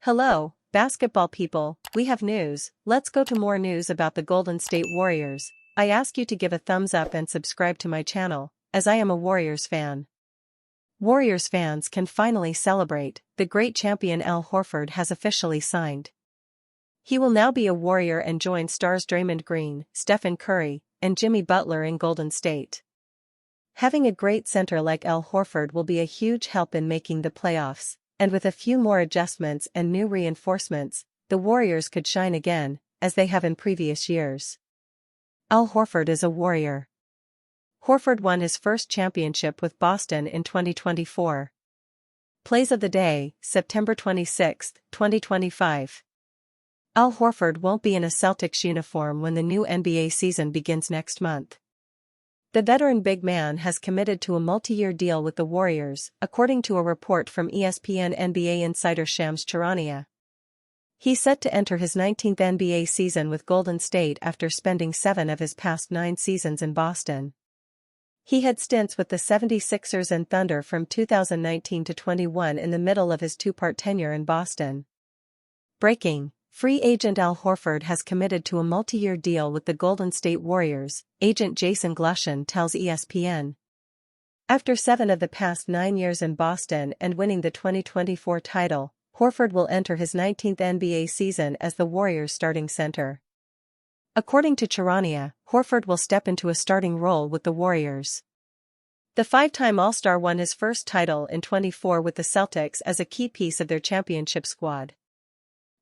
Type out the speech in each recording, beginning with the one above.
Hello, basketball people, we have news. Let's go to more news about the Golden State Warriors. I ask you to give a thumbs up and subscribe to my channel, as I am a Warriors fan. Warriors fans can finally celebrate, the great champion Al Horford has officially signed. He will now be a Warrior and join stars Draymond Green, Stephen Curry, and Jimmy Butler in Golden State. Having a great center like Al Horford will be a huge help in making the playoffs, and with a few more adjustments and new reinforcements, the Warriors could shine again, as they have in previous years. Al Horford is a Warrior. Horford won his first championship with Boston in 2024. Plays of the day, September 26, 2025. Al Horford won't be in a Celtics uniform when the new NBA season begins next month. The veteran big man has committed to a multi-year deal with the Warriors, according to a report from ESPN NBA insider Shams Charania. He's set to enter his 19th NBA season with Golden State after spending 7 of his past 9 seasons in Boston. He had stints with the 76ers and Thunder from 2019 to 21 in the middle of his 2-part tenure in Boston. Breaking: free agent Al Horford has committed to a multi-year deal with the Golden State Warriors, agent Jason Glushin tells ESPN. After 7 of the past 9 years in Boston and winning the 2024 title, Horford will enter his 19th NBA season as the Warriors' starting center. According to Charania, Horford will step into a starting role with the Warriors. The 5-time All-Star won his first title in 24 with the Celtics as a key piece of their championship squad.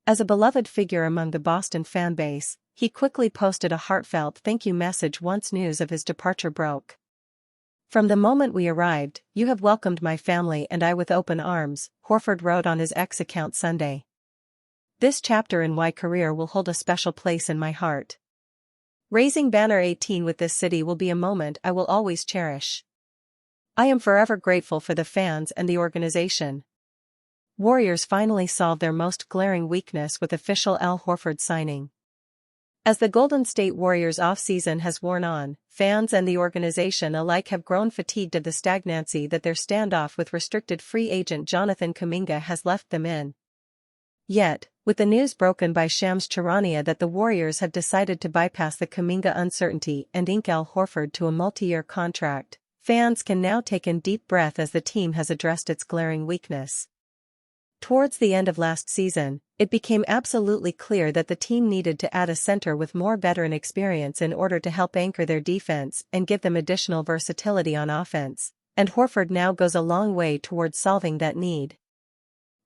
As a beloved figure among the Boston fan base, he quickly posted a heartfelt thank you message once news of his departure broke. "From the moment we arrived, you have welcomed my family and I with open arms," Horford wrote on his X account Sunday. "This chapter in my career will hold a special place in my heart. Raising banner 18 with this city will be a moment I will always cherish. I am forever grateful for the fans and the organization." Warriors finally solved their most glaring weakness with official Al Horford signing. As the Golden State Warriors' offseason has worn on, fans and the organization alike have grown fatigued of the stagnancy that their standoff with restricted free agent Jonathan Kuminga has left them in. Yet, with the news broken by Shams Charania that the Warriors have decided to bypass the Kuminga uncertainty and ink Al Horford to a multi-year contract, fans can now take a deep breath as the team has addressed its glaring weakness. Towards the end of last season, it became absolutely clear that the team needed to add a center with more veteran experience in order to help anchor their defense and give them additional versatility on offense, and Horford now goes a long way towards solving that need.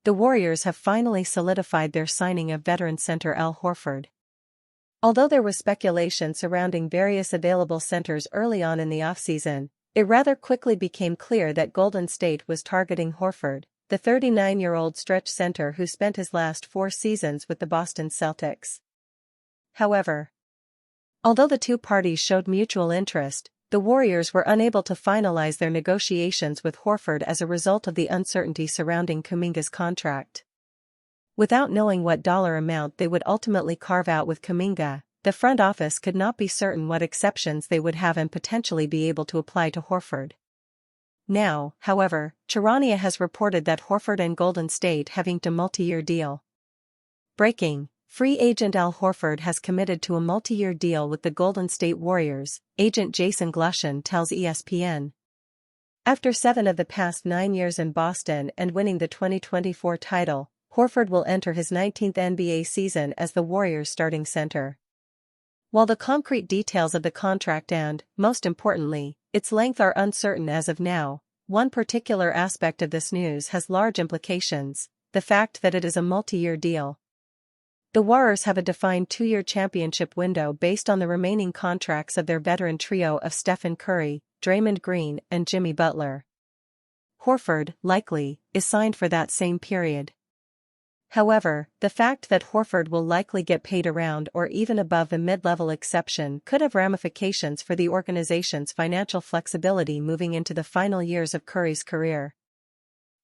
The Warriors have finally solidified their signing of veteran center Al Horford. Although there was speculation surrounding various available centers early on in the offseason, it rather quickly became clear that Golden State was targeting Horford, the 39-year-old stretch center who spent his last 4 seasons with the Boston Celtics. However, although the two parties showed mutual interest, the Warriors were unable to finalize their negotiations with Horford as a result of the uncertainty surrounding Kuminga's contract. Without knowing what dollar amount they would ultimately carve out with Kuminga, the front office could not be certain what exceptions they would have and potentially be able to apply to Horford. Now, however, Charania has reported that Horford and Golden State have inked a multi-year deal. Breaking: free agent Al Horford has committed to a multi-year deal with the Golden State Warriors, agent Jason Glushin tells ESPN. After 7 of the past 9 years in Boston and winning the 2024 title, Horford will enter his 19th NBA season as the Warriors' starting center. While the concrete details of the contract and, most importantly, its length are uncertain as of now, one particular aspect of this news has large implications: the fact that it is a multi-year deal. The Warriors have a defined 2-year championship window based on the remaining contracts of their veteran trio of Stephen Curry, Draymond Green, and Jimmy Butler. Horford, likely, is signed for that same period. However, the fact that Horford will likely get paid around or even above the mid-level exception could have ramifications for the organization's financial flexibility moving into the final years of Curry's career.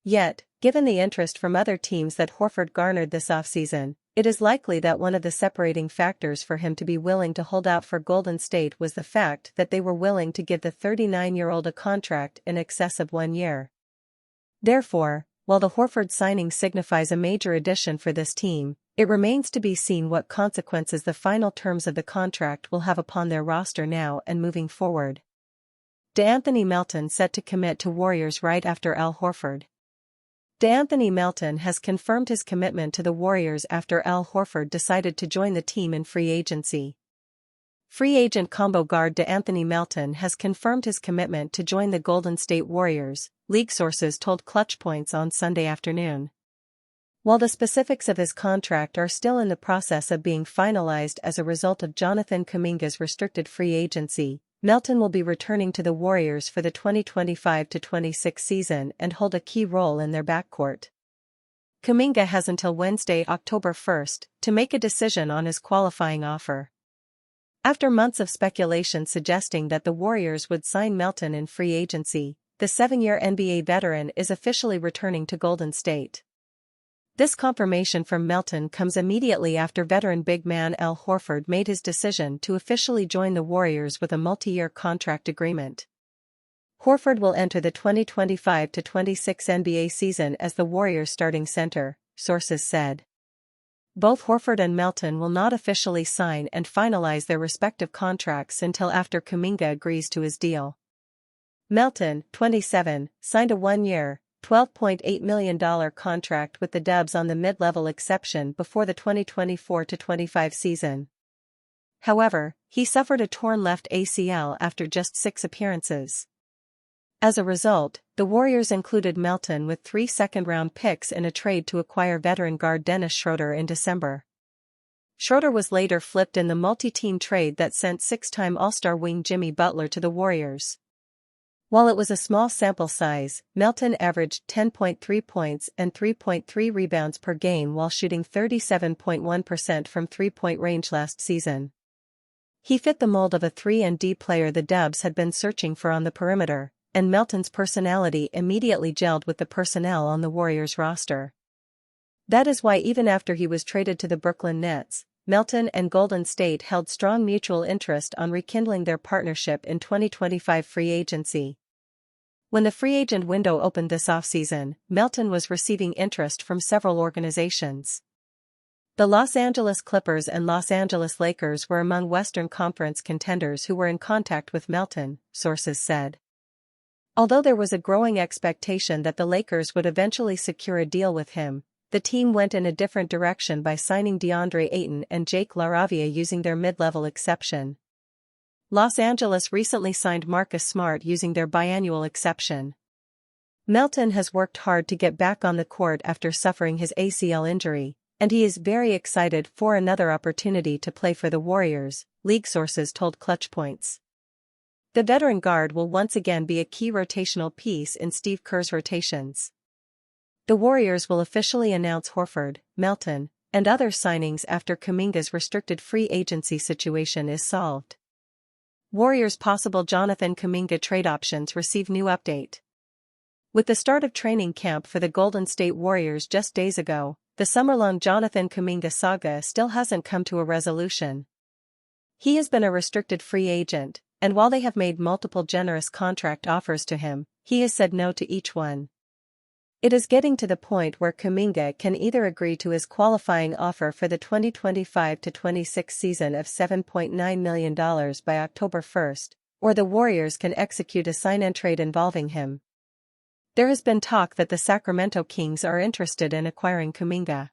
Yet, given the interest from other teams that Horford garnered this offseason, It is likely that one of the separating factors for him to be willing to hold out for Golden State was the fact that they were willing to give the 39-year-old a contract in excess of 1 year. Therefore, while the Horford signing signifies a major addition for this team, it remains to be seen what consequences the final terms of the contract will have upon their roster now and moving forward. DeAnthony Melton set to commit to Warriors right after Al Horford. DeAnthony Melton has confirmed his commitment to the Warriors after Al Horford decided to join the team in free agency. Free agent combo guard DeAnthony Melton has confirmed his commitment to join the Golden State Warriors, league sources told Clutch Points on Sunday afternoon. While the specifics of his contract are still in the process of being finalized as a result of Jonathan Kuminga's restricted free agency, Melton will be returning to the Warriors for the 2025-26 season and hold a key role in their backcourt. Kuminga has until Wednesday, October 1, to make a decision on his qualifying offer. After months of speculation suggesting that the Warriors would sign Melton in free agency, the 7-year NBA veteran is officially returning to Golden State. This confirmation from Melton comes immediately after veteran big man Al Horford made his decision to officially join the Warriors with a multi-year contract agreement. Horford will enter the 2025-26 NBA season as the Warriors' starting center, sources said. Both Horford and Melton will not officially sign and finalize their respective contracts until after Kuminga agrees to his deal. Melton, 27, signed a 1-year, $12.8 million contract with the Dubs on the mid-level exception before the 2024-25 season. However, he suffered a torn left ACL after just 6 appearances. As a result, the Warriors included Melton with 3 second-round picks in a trade to acquire veteran guard Dennis Schroeder in December. Schroeder was later flipped in the multi-team trade that sent 6-time All-Star wing Jimmy Butler to the Warriors. While it was a small sample size, Melton averaged 10.3 points and 3.3 rebounds per game while shooting 37.1% from three-point range last season. He fit the mold of a 3-and-D player the Dubs had been searching for on the perimeter, and Melton's personality immediately gelled with the personnel on the Warriors roster. That is why even after he was traded to the Brooklyn Nets, Melton and Golden State held strong mutual interest on rekindling their partnership in 2025 free agency. When the free agent window opened this offseason, Melton was receiving interest from several organizations. The Los Angeles Clippers and Los Angeles Lakers were among Western Conference contenders who were in contact with Melton, sources said. Although there was a growing expectation that the Lakers would eventually secure a deal with him, the team went in a different direction by signing DeAndre Ayton and Jake LaRavia using their mid-level exception. Los Angeles recently signed Marcus Smart using their biannual exception. Melton has worked hard to get back on the court after suffering his ACL injury, and he is very excited for another opportunity to play for the Warriors, league sources told Clutch Points. The veteran guard will once again be a key rotational piece in Steve Kerr's rotations. The Warriors will officially announce Horford, Melton, and other signings after Kuminga's restricted free agency situation is solved. Warriors' possible Jonathan Kuminga trade options receive new update. With the start of training camp for the Golden State Warriors just days ago, the summer-long Jonathan Kuminga saga still hasn't come to a resolution. He has been a restricted free agent, and while they have made multiple generous contract offers to him, he has said no to each one. It is getting to the point where Kuminga can either agree to his qualifying offer for the 2025-26 season of $7.9 million by October 1, or the Warriors can execute a sign-and-trade involving him. There has been talk that the Sacramento Kings are interested in acquiring Kuminga.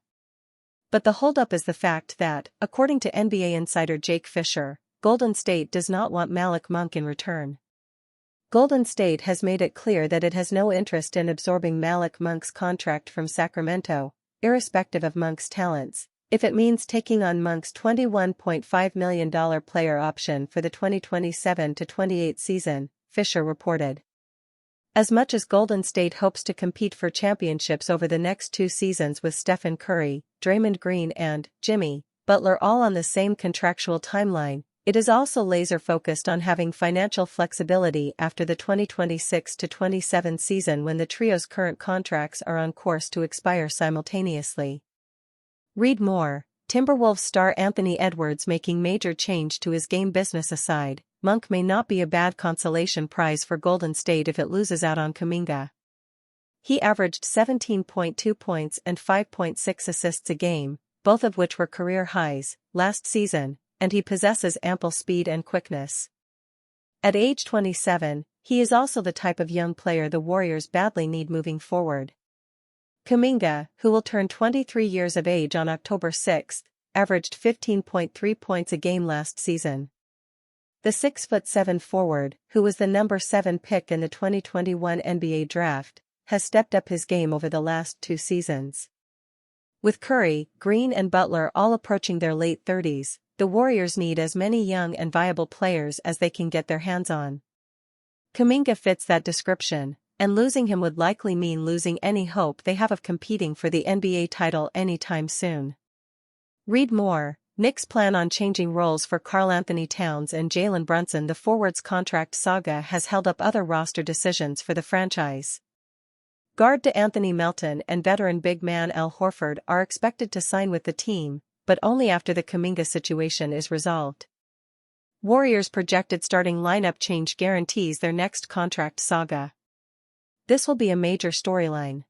But the holdup is the fact that, according to NBA insider Jake Fisher, Golden State does not want Malik Monk in return. Golden State has made it clear that it has no interest in absorbing Malik Monk's contract from Sacramento, irrespective of Monk's talents, if it means taking on Monk's $21.5 million player option for the 2027-28 season, Fisher reported. As much as Golden State hopes to compete for championships over the next 2 seasons with Stephen Curry, Draymond Green and Jimmy Butler all on the same contractual timeline, it is also laser-focused on having financial flexibility after the 2026-27 season when the trio's current contracts are on course to expire simultaneously. Read more. Timberwolves star Anthony Edwards making major change to his game business aside, Monk may not be a bad consolation prize for Golden State if it loses out on Kuminga. He averaged 17.2 points and 5.6 assists a game, both of which were career highs, last season, and he possesses ample speed and quickness. At age 27, he is also the type of young player the Warriors badly need moving forward. Kuminga, who will turn 23 years of age on October 6, averaged 15.3 points a game last season. The 6'7" forward, who was the number 7 pick in the 2021 NBA draft, has stepped up his game over the last 2 seasons. With Curry, Green and Butler all approaching their late 30s, the Warriors need as many young and viable players as they can get their hands on. Kuminga fits that description, and losing him would likely mean losing any hope they have of competing for the NBA title anytime soon. Read more. Knicks plan on changing roles for Karl-Anthony Towns and Jalen Brunson. The forward's contract saga has held up other roster decisions for the franchise. Guard DeAnthony Melton and veteran big man Al Horford are expected to sign with the team, but only after the Kuminga situation is resolved. Warriors' projected starting lineup change guarantees their next contract saga. This will be a major storyline.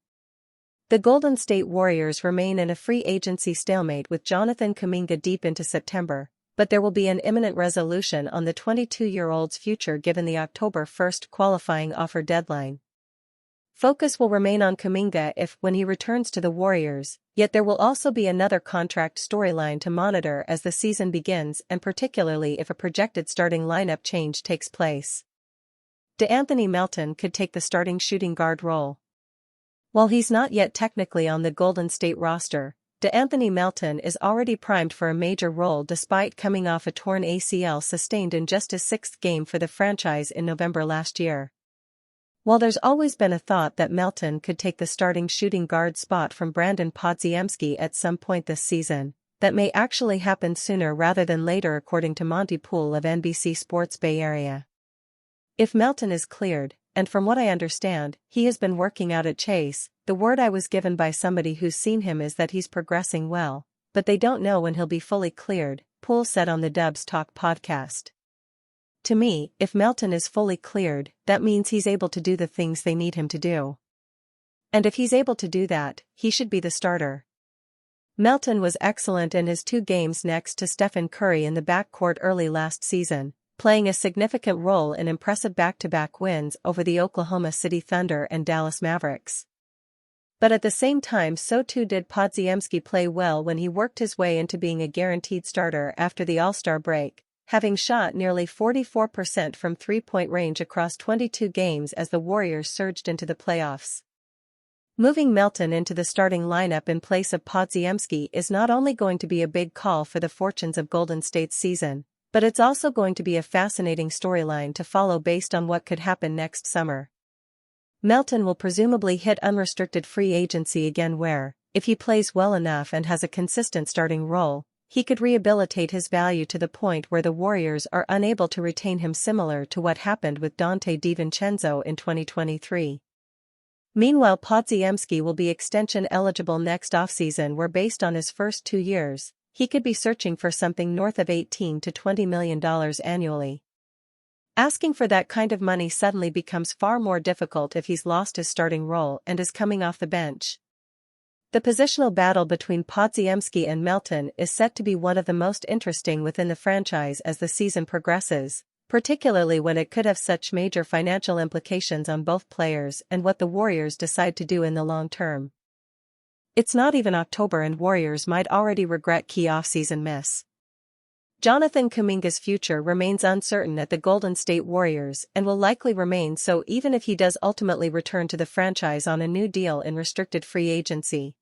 The Golden State Warriors remain in a free agency stalemate with Jonathan Kuminga deep into September, but there will be an imminent resolution on the 22-year-old's future given the October 1 qualifying offer deadline. Focus will remain on Kuminga when he returns to the Warriors, yet there will also be another contract storyline to monitor as the season begins and particularly if a projected starting lineup change takes place. DeAnthony Melton could take the starting shooting guard role. While he's not yet technically on the Golden State roster, DeAnthony Melton is already primed for a major role despite coming off a torn ACL sustained in just his 6th game for the franchise in November last year. While there's always been a thought that Melton could take the starting shooting guard spot from Brandon Podziemski at some point this season, that may actually happen sooner rather than later according to Monty Poole of NBC Sports Bay Area. If Melton is cleared, and from what I understand, he has been working out at Chase, the word I was given by somebody who's seen him is that he's progressing well, but they don't know when he'll be fully cleared, Poole said on the Dubs Talk podcast. To me, if Melton is fully cleared, that means he's able to do the things they need him to do. And if he's able to do that, he should be the starter. Melton was excellent in his 2 games next to Stephen Curry in the backcourt early last season, playing a significant role in impressive back-to-back wins over the Oklahoma City Thunder and Dallas Mavericks. But at the same time so too did Podziemski play well when he worked his way into being a guaranteed starter after the All-Star break, having shot nearly 44% from three-point range across 22 games as the Warriors surged into the playoffs. Moving Melton into the starting lineup in place of Podziemski is not only going to be a big call for the fortunes of Golden State's season, but it's also going to be a fascinating storyline to follow based on what could happen next summer. Melton will presumably hit unrestricted free agency again where, if he plays well enough and has a consistent starting role, he could rehabilitate his value to the point where the Warriors are unable to retain him, similar to what happened with Dante DiVincenzo in 2023. Meanwhile, Podziemski will be extension eligible next offseason where based on his first 2 years, he could be searching for something north of $18 to $20 million annually. Asking for that kind of money suddenly becomes far more difficult if he's lost his starting role and is coming off the bench. The positional battle between Podziemski and Melton is set to be one of the most interesting within the franchise as the season progresses, particularly when it could have such major financial implications on both players and what the Warriors decide to do in the long term. It's not even October and Warriors might already regret key off-season miss. Jonathan Kuminga's future remains uncertain at the Golden State Warriors and will likely remain so even if he does ultimately return to the franchise on a new deal in restricted free agency.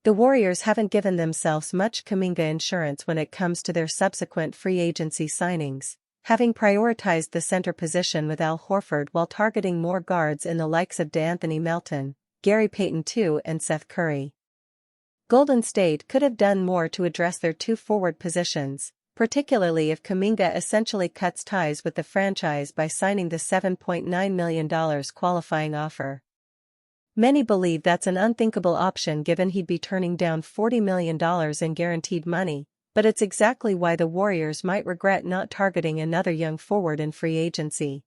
The Warriors haven't given themselves much Kuminga insurance when it comes to their subsequent free agency signings, having prioritized the center position with Al Horford while targeting more guards in the likes of DeAnthony Melton, Gary Payton II and Seth Curry. Golden State could have done more to address their 2 forward positions, particularly if Kuminga essentially cuts ties with the franchise by signing the $7.9 million qualifying offer. Many believe that's an unthinkable option given he'd be turning down $40 million in guaranteed money, but it's exactly why the Warriors might regret not targeting another young forward in free agency.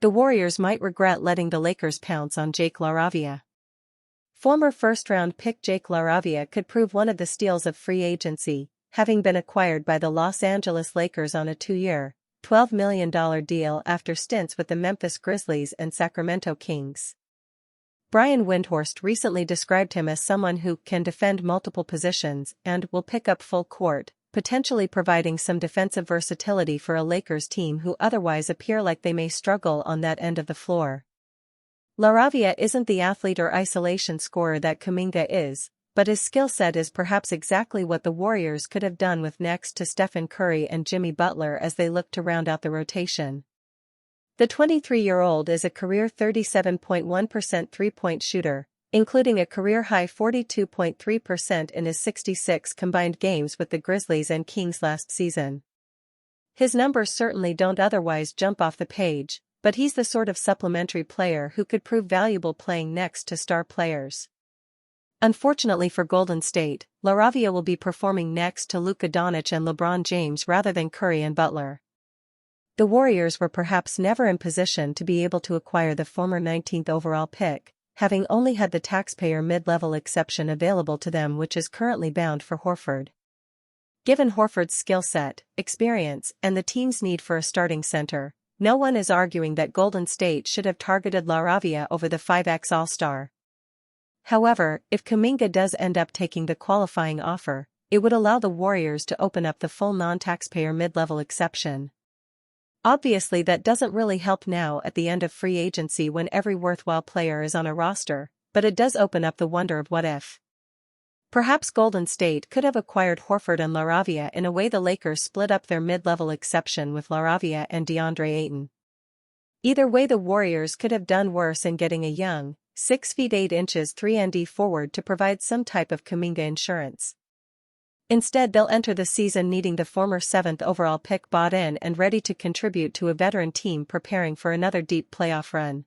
The Warriors might regret letting the Lakers pounce on Jake LaRavia. Former first-round pick Jake LaRavia could prove one of the steals of free agency, having been acquired by the Los Angeles Lakers on a 2-year, $12 million deal after stints with the Memphis Grizzlies and Sacramento Kings. Brian Windhorst recently described him as someone who can defend multiple positions and will pick up full court, potentially providing some defensive versatility for a Lakers team who otherwise appear like they may struggle on that end of the floor. LaRavia isn't the athlete or isolation scorer that Kuminga is, but his skill set is perhaps exactly what the Warriors could have done with next to Stephen Curry and Jimmy Butler as they look to round out the rotation. The 23-year-old is a career 37.1% three-point shooter, including a career-high 42.3% in his 66 combined games with the Grizzlies and Kings last season. His numbers certainly don't otherwise jump off the page, but he's the sort of supplementary player who could prove valuable playing next to star players. Unfortunately for Golden State, LaRavia will be performing next to Luka Doncic and LeBron James rather than Curry and Butler. The Warriors were perhaps never in position to be able to acquire the former 19th overall pick, having only had the taxpayer mid-level exception available to them, which is currently bound for Horford. Given Horford's skill set, experience, and the team's need for a starting center, no one is arguing that Golden State should have targeted LaRavia over the 5X All-Star. However, if Kuminga does end up taking the qualifying offer, it would allow the Warriors to open up the full non-taxpayer mid-level exception. Obviously, that doesn't really help now at the end of free agency when every worthwhile player is on a roster, but it does open up the wonder of what if. Perhaps Golden State could have acquired Horford and LaRavia in a way the Lakers split up their mid-level exception with LaRavia and DeAndre Ayton. Either way, the Warriors could have done worse in getting a young, 6 feet 8 inches 3&D forward to provide some type of Kuminga insurance. Instead, they'll enter the season needing the former 7th overall pick bought in and ready to contribute to a veteran team preparing for another deep playoff run.